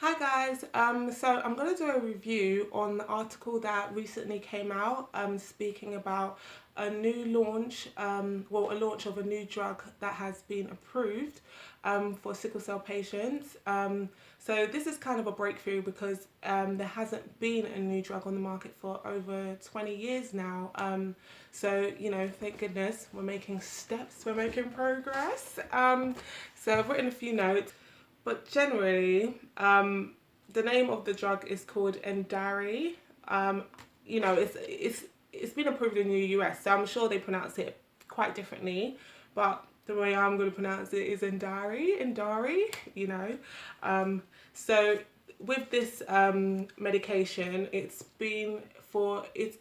Hi guys, so I'm going to do a review on the article that recently came out speaking about a new launch, a launch of a new drug that has been approved for sickle cell patients. So this is kind of a breakthrough because there hasn't been a new drug on the market for over 20 years now. So, thank goodness we're making steps, we're making progress. So I've written a few notes. But generally, the name of the drug is called Endari. It's been approved in the US, so I'm sure they pronounce it quite differently. But the way I'm going to pronounce it is Endari. So with this medication, it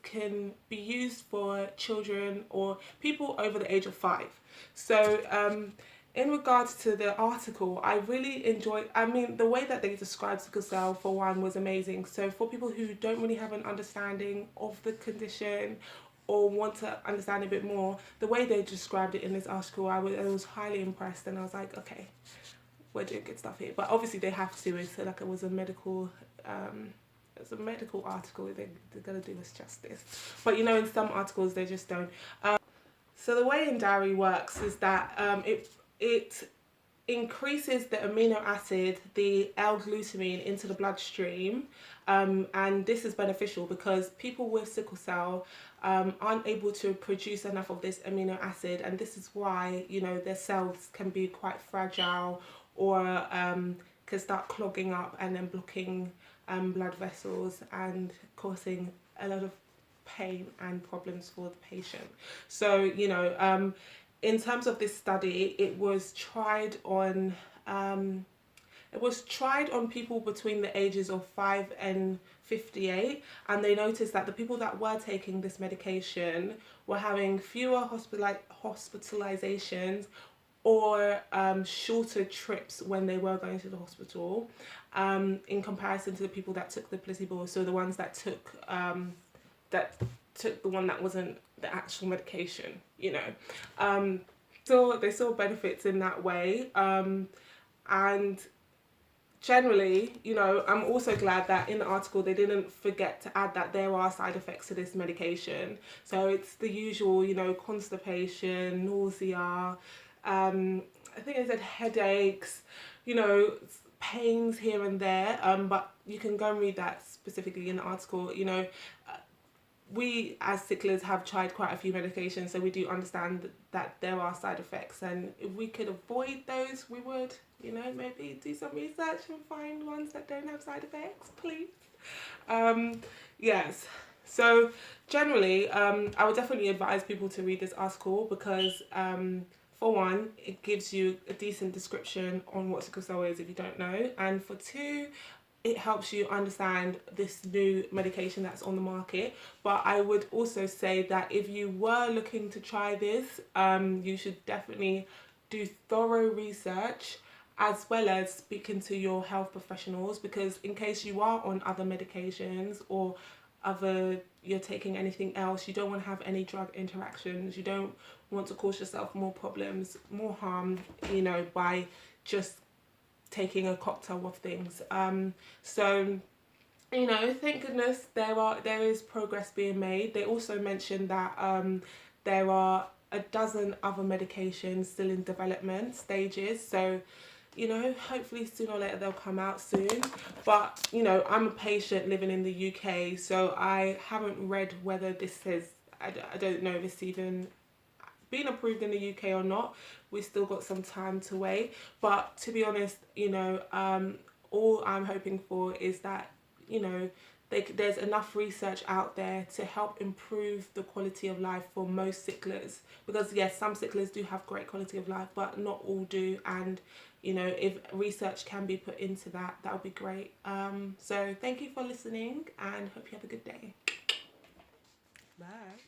can be used for children or people over the age of 5. So in regards to the article, I really enjoyed, the way that they described sickle cell, for one, was amazing. So for people who don't really have an understanding of the condition or want to understand a bit more, the way they described it in this article, I was highly impressed, and I was like, okay, we're doing good stuff here. But obviously they have to, it's like it was a medical article, they're going to do us justice. But in some articles they just don't. So the way Endari works is that it increases the amino acid, the L-glutamine, into the bloodstream, and this is beneficial because people with sickle cell aren't able to produce enough of this amino acid, and this is why their cells can be quite fragile or can start clogging up and then blocking blood vessels and causing a lot of pain and problems for the patient. So in terms of this study, it was tried on people between the ages of 5 and 58, and they noticed that the people that were taking this medication were having fewer hospitalizations or shorter trips when they were going to the hospital, in comparison to the people that took the placebo, so the ones that took the one that wasn't the actual medication. So they saw benefits in that way, and generally, I'm also glad that in the article they didn't forget to add that there are side effects to this medication. So it's the usual, constipation, nausea, I think they said headaches, pains here and there, but you can go and read that specifically in the article. We as sicklers have tried quite a few medications, so we do understand that there are side effects, and if we could avoid those, we would, maybe do some research and find ones that don't have side effects, please. Yes, so generally, I would definitely advise people to read this article because for one, it gives you a decent description on what sickle cell is if you don't know, and for two, it helps you understand this new medication that's on the market. But I would also say that if you were looking to try this, you should definitely do thorough research as well as speaking to your health professionals, because in case you are on other medications or you're taking anything else, you don't want to have any drug interactions, you don't want to cause yourself more problems, more harm, by just taking a cocktail of things. So thank goodness there is progress being made. They also mentioned that there are a dozen other medications still in development stages, so hopefully sooner or later they'll come out soon. But I'm a patient living in the UK, so I haven't read whether this has, I don't know if it's even been approved in the UK or not. We've still got some time to wait, but to be honest, all I'm hoping for is that there's enough research out there to help improve the quality of life for most sicklers, because yes, some sicklers do have great quality of life, but not all do, and if research can be put into that, that would be great. So thank you for listening, and hope you have a good day. Bye.